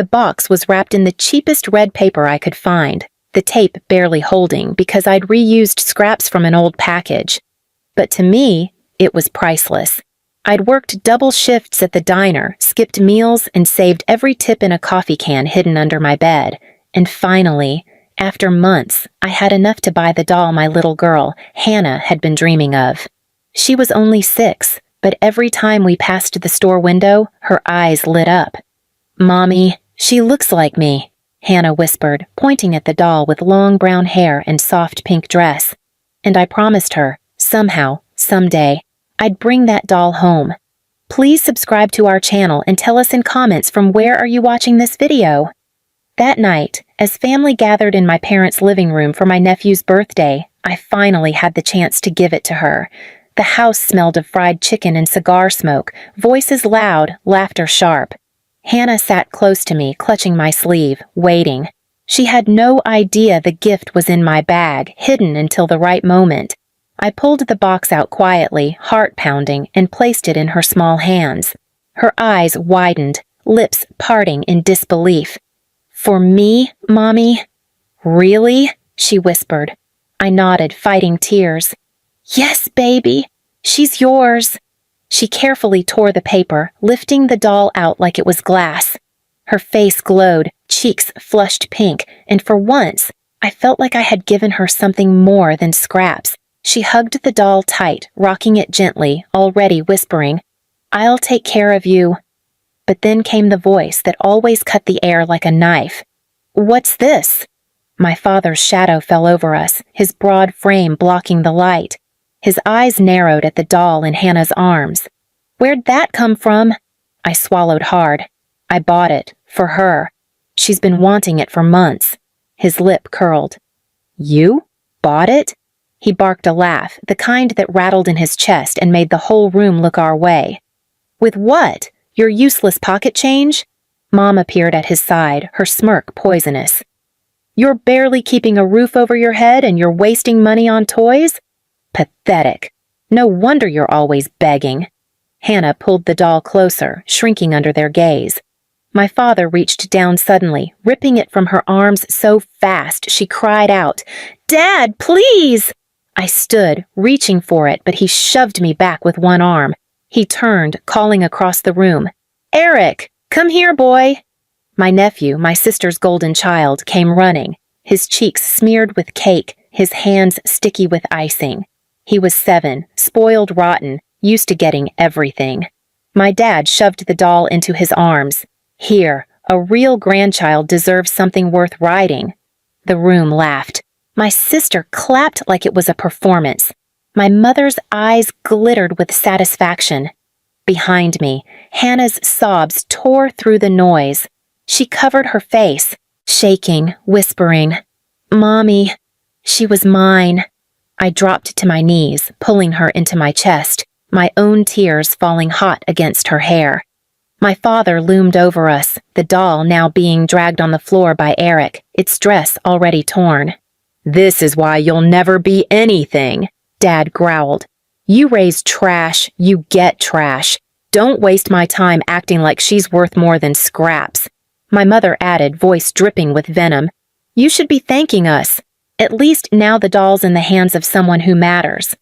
The box was wrapped in the cheapest red paper I could find, the tape barely holding because I'd reused scraps from an old package. But to me, it was priceless. I'd worked double shifts at the diner, skipped meals, and saved every tip in a coffee can hidden under my bed. And finally, after months, I had enough to buy the doll my little girl, Hannah, had been dreaming of. She was only 6, but every time we passed the store window, her eyes lit up. "Mommy, she looks like me," Hannah whispered, pointing at the doll with long brown hair and soft pink dress. And I promised her, somehow, someday, I'd bring that doll home. Please subscribe to our channel and tell us in comments from where are you watching this video. That night, as family gathered in my parents' living room for my nephew's birthday, I finally had the chance to give it to her. The house smelled of fried chicken and cigar smoke, voices loud, laughter sharp. Hannah sat close to me, clutching my sleeve, waiting. She had no idea the gift was in my bag, hidden until the right moment. I pulled the box out quietly, heart pounding, and placed it in her small hands. Her eyes widened, lips parting in disbelief. "For me, Mommy?" "Really?" she whispered. I nodded, fighting tears. "Yes, baby. She's yours." She carefully tore the paper, lifting the doll out like it was glass. Her face glowed, cheeks flushed pink, and for once, I felt like I had given her something more than scraps. She hugged the doll tight, rocking it gently, already whispering, "I'll take care of you." But then came the voice that always cut the air like a knife. "What's this?" My father's shadow fell over us, his broad frame blocking the light. His eyes narrowed at the doll in Hannah's arms. "Where'd that come from?" I swallowed hard. "I bought it, for her. She's been wanting it for months." His lip curled. "You? Bought it?" He barked a laugh, the kind that rattled in his chest and made the whole room look our way. "With what? Your useless pocket change?" Mom appeared at his side, her smirk poisonous. "You're barely keeping a roof over your head and you're wasting money on toys? Pathetic. No wonder you're always begging." Hannah pulled the doll closer, shrinking under their gaze. My father reached down suddenly, ripping it from her arms so fast she cried out, "Dad, please!" I stood, reaching for it, but he shoved me back with one arm. He turned, calling across the room, "Eric, come here, boy." My nephew, my sister's golden child, came running, his cheeks smeared with cake, his hands sticky with icing. He was 7, spoiled rotten, used to getting everything. My dad shoved the doll into his arms. "Here, a real grandchild deserves something worth riding." The room laughed. My sister clapped like it was a performance. My mother's eyes glittered with satisfaction. Behind me, Hannah's sobs tore through the noise. She covered her face, shaking, whispering, "Mommy." She was mine. I dropped to my knees, pulling her into my chest, my own tears falling hot against her hair. My father loomed over us, the doll now being dragged on the floor by Eric, its dress already torn. "This is why you'll never be anything," Dad growled. "You raise trash, you get trash. Don't waste my time acting like she's worth more than scraps." My mother added, voice dripping with venom, "You should be thanking us. At least now the doll's in the hands of someone who matters."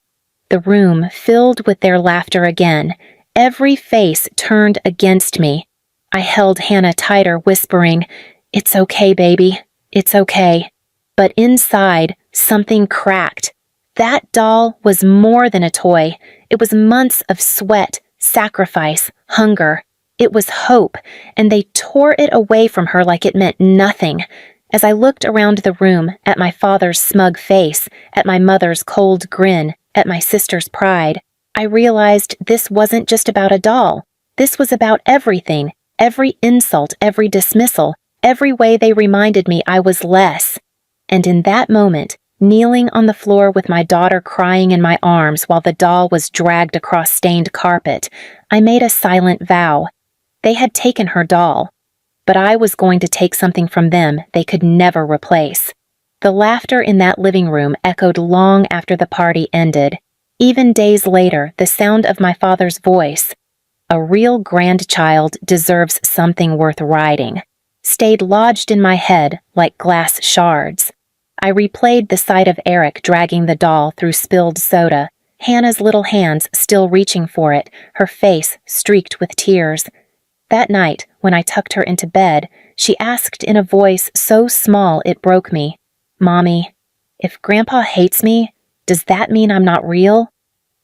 The room filled with their laughter again. Every face turned against me. I held Hannah tighter, whispering, "It's okay, baby. It's okay." But inside, something cracked. That doll was more than a toy. It was months of sweat, sacrifice, hunger. It was hope, and they tore it away from her like it meant nothing. As I looked around the room, at my father's smug face, at my mother's cold grin, at my sister's pride, I realized this wasn't just about a doll. This was about everything, every insult, every dismissal, every way they reminded me I was less. And in that moment, kneeling on the floor with my daughter crying in my arms while the doll was dragged across stained carpet, I made a silent vow. They had taken her doll, but I was going to take something from them they could never replace. The laughter in that living room echoed long after the party ended. Even days later, the sound of my father's voice. "A real grandchild deserves something worth riding," stayed lodged in my head like glass shards. I replayed the sight of Eric dragging the doll through spilled soda, Hannah's little hands still reaching for it, her face streaked with tears. That night, when I tucked her into bed, she asked in a voice so small it broke me, "Mommy, if Grandpa hates me, does that mean I'm not real?"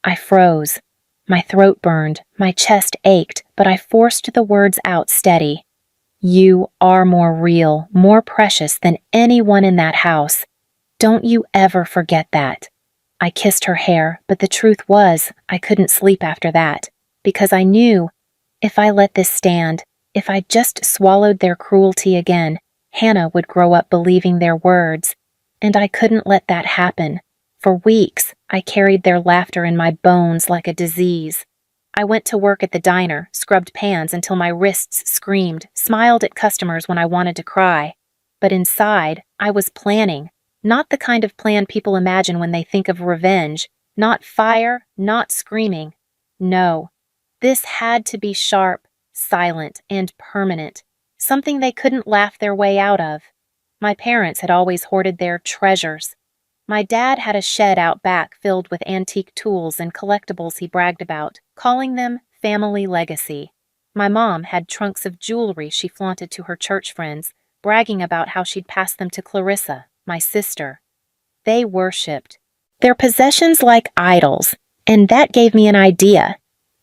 I froze. My throat burned, my chest ached, but I forced the words out steady. "You are more real, more precious than anyone in that house. Don't you ever forget that." I kissed her hair, but the truth was, I couldn't sleep after that, because I knew, if I let this stand, if I just swallowed their cruelty again, Hannah would grow up believing their words, and I couldn't let that happen. For weeks, I carried their laughter in my bones like a disease. I went to work at the diner, scrubbed pans until my wrists screamed, smiled at customers when I wanted to cry. But inside, I was planning, not the kind of plan people imagine when they think of revenge, not fire, not screaming. No, this had to be sharp, silent, and permanent, something they couldn't laugh their way out of. My parents had always hoarded their treasures. My dad had a shed out back filled with antique tools and collectibles he bragged about, calling them family legacy. My mom had trunks of jewelry she flaunted to her church friends, bragging about how she'd passed them to Clarissa, my sister. They worshipped their possessions like idols, and that gave me an idea.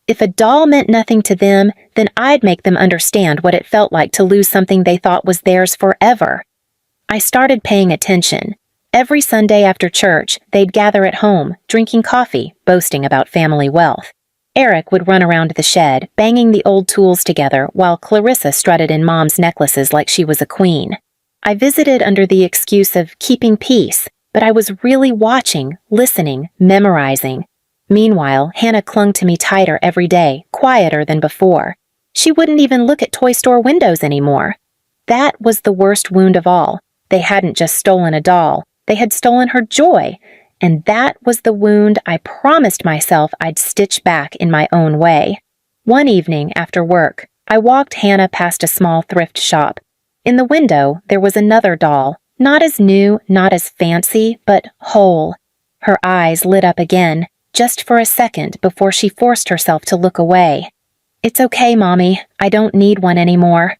If a doll meant nothing to them, then I'd make them understand what it felt like to lose something they thought was theirs forever. I started paying attention. Every Sunday after church, they'd gather at home, drinking coffee, boasting about family wealth. Eric would run around the shed, banging the old tools together, while Clarissa strutted in Mom's necklaces like she was a queen. I visited under the excuse of keeping peace, but I was really watching, listening, memorizing. Meanwhile, Hannah clung to me tighter every day, quieter than before. She wouldn't even look at toy store windows anymore. That was the worst wound of all. They hadn't just stolen a doll. They had stolen her joy, and that was the wound I promised myself I'd stitch back in my own way. One evening after work, I walked Hannah past a small thrift shop. In the window, there was another doll, not as new, not as fancy, but whole. Her eyes lit up again, just for a second before she forced herself to look away. "It's okay, Mommy. I don't need one anymore."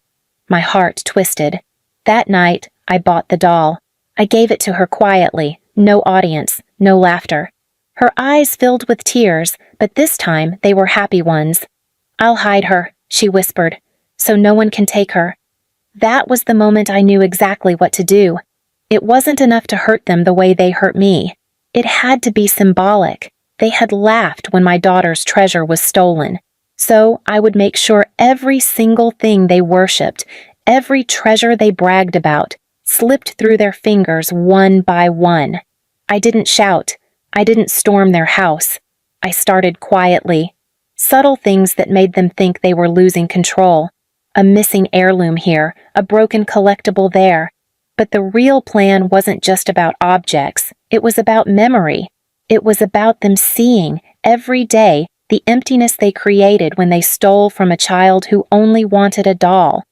My heart twisted. That night, I bought the doll. I gave it to her quietly, no audience, no laughter. Her eyes filled with tears, but this time they were happy ones. "I'll hide her," she whispered, "so no one can take her." That was the moment I knew exactly what to do. It wasn't enough to hurt them the way they hurt me. It had to be symbolic. They had laughed when my daughter's treasure was stolen. So I would make sure every single thing they worshipped, every treasure they bragged about, slipped through their fingers one by one. I didn't shout. I didn't storm their house. I started quietly. Subtle things that made them think they were losing control. A missing heirloom here, a broken collectible there. But the real plan wasn't just about objects. It was about memory. It was about them seeing, every day, the emptiness they created when they stole from a child who only wanted a doll.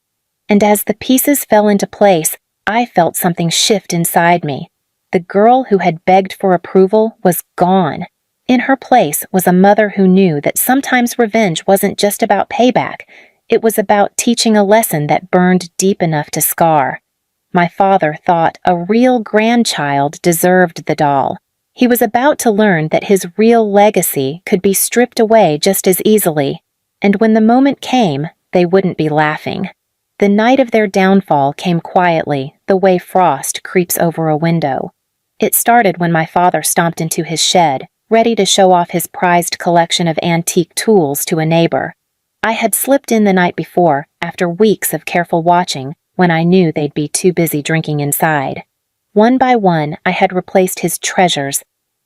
And as the pieces fell into place, I felt something shift inside me. The girl who had begged for approval was gone. In her place was a mother who knew that sometimes revenge wasn't just about payback. It was about teaching a lesson that burned deep enough to scar. My father thought a real grandchild deserved the doll. He was about to learn that his real legacy could be stripped away just as easily, and when the moment came, they wouldn't be laughing. The night of their downfall came quietly, the way frost creeps over a window. It started when my father stomped into his shed, ready to show off his prized collection of antique tools to a neighbor. I had slipped in the night before, after weeks of careful watching, when I knew they'd be too busy drinking inside. One by one, I had replaced his treasures,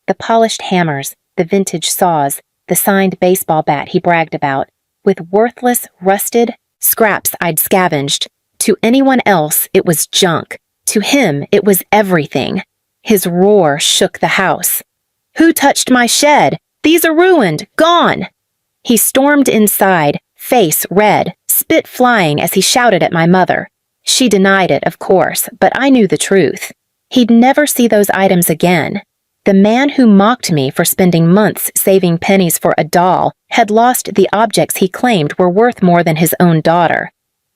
the polished hammers, the vintage saws, the signed baseball bat he bragged about, with worthless, rusted scraps I'd scavenged. To anyone else, it was junk. To him, it was everything. His roar shook the house. "Who touched my shed? These are ruined, gone!" He stormed inside, face red, spit flying as he shouted at my mother. She denied it, of course, but I knew the truth. He'd never see those items again. The man who mocked me for spending months saving pennies for a doll had lost the objects he claimed were worth more than his own daughter.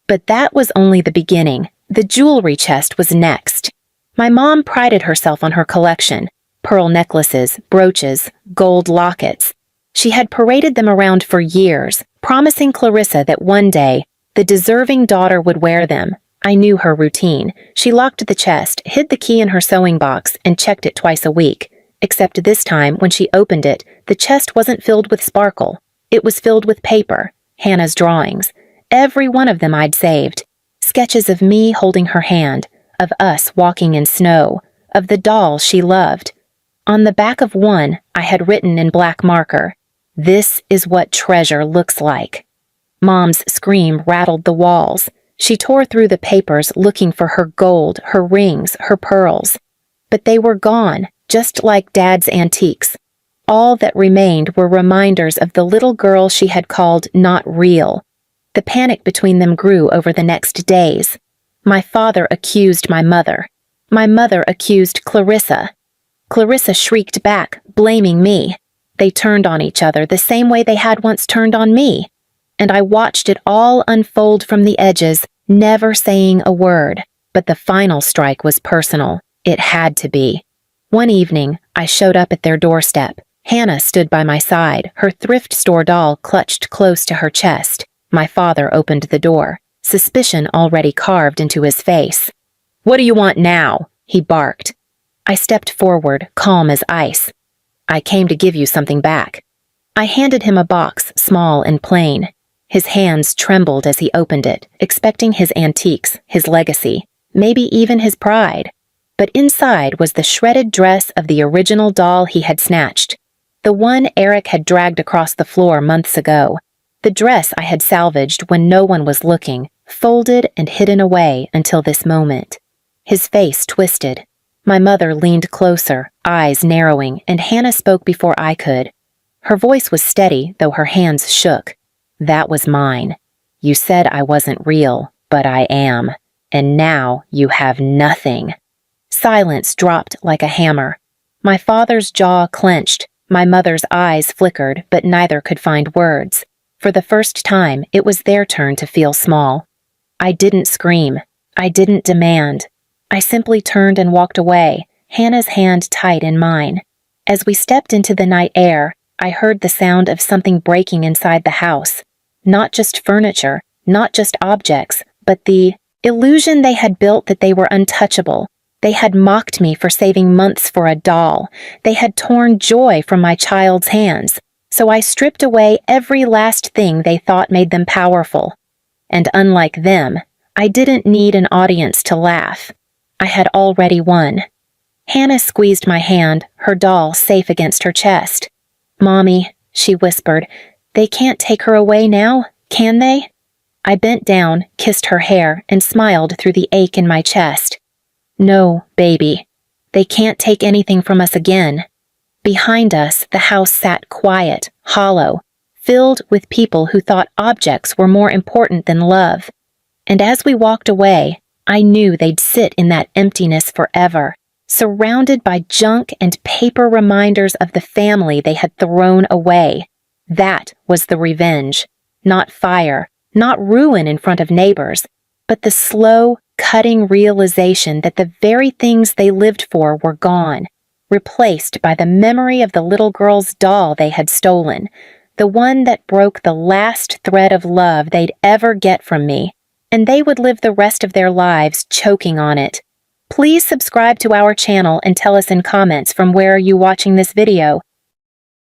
But that was only the beginning. The jewelry chest was next. My mom prided herself on her collection: pearl necklaces, brooches, gold lockets. She had paraded them around for years, promising Clarissa that one day the deserving daughter would wear them. I knew her routine. She locked the chest, hid the key in her sewing box, and checked it twice a week. Except this time, when she opened it, the chest wasn't filled with sparkle. It was filled with paper, Hannah's drawings. Every one of them I'd saved. Sketches of me holding her hand, of us walking in snow, of the doll she loved. On the back of one, I had written in black marker, "This is what treasure looks like." Mom's scream rattled the walls. She tore through the papers looking for her gold, her rings, her pearls. But they were gone, just like Dad's antiques. All that remained were reminders of the little girl she had called not real. The panic between them grew over the next days. My father accused my mother. My mother accused Clarissa. Clarissa shrieked back, blaming me. They turned on each other the same way they had once turned on me. And I watched it all unfold from the edges, never saying a word. But the final strike was personal. It had to be. One evening, I showed up at their doorstep. Hannah stood by my side, her thrift store doll clutched close to her chest. My father opened the door, suspicion already carved into his face. "What do you want now?" he barked. I stepped forward, calm as ice. "I came to give you something back." I handed him a box, small and plain. His hands trembled as he opened it, expecting his antiques, his legacy, maybe even his pride. But inside was the shredded dress of the original doll he had snatched, the one Eric had dragged across the floor months ago, the dress I had salvaged when no one was looking, folded and hidden away until this moment. His face twisted. My mother leaned closer, eyes narrowing, and Hannah spoke before I could. Her voice was steady, though her hands shook. "That was mine. You said I wasn't real, but I am. And now you have nothing." Silence dropped like a hammer. My father's jaw clenched. My mother's eyes flickered, but neither could find words. For the first time, it was their turn to feel small. I didn't scream. I didn't demand. I simply turned and walked away, Hannah's hand tight in mine. As we stepped into the night air, I heard the sound of something breaking inside the house. Not just furniture, not just objects, but the illusion they had built that they were untouchable. They had mocked me for saving months for a doll. They had torn joy from my child's hands. So I stripped away every last thing they thought made them powerful. And unlike them, I didn't need an audience to laugh. I had already won. Hannah squeezed my hand, her doll safe against her chest. "Mommy," she whispered, "they can't take her away now, can they?" I bent down, kissed her hair, and smiled through the ache in my chest. "No, baby. They can't take anything from us again." Behind us, the house sat quiet, hollow, filled with people who thought objects were more important than love. And as we walked away, I knew they'd sit in that emptiness forever, surrounded by junk and paper reminders of the family they had thrown away. That was the revenge. Not fire, not ruin in front of neighbors, but the slow, cutting realization that the very things they lived for were gone, replaced by the memory of the little girl's doll they had stolen, the one that broke the last thread of love they'd ever get from me, and they would live the rest of their lives choking on it. Please subscribe to our channel and tell us in comments from where are you watching this video.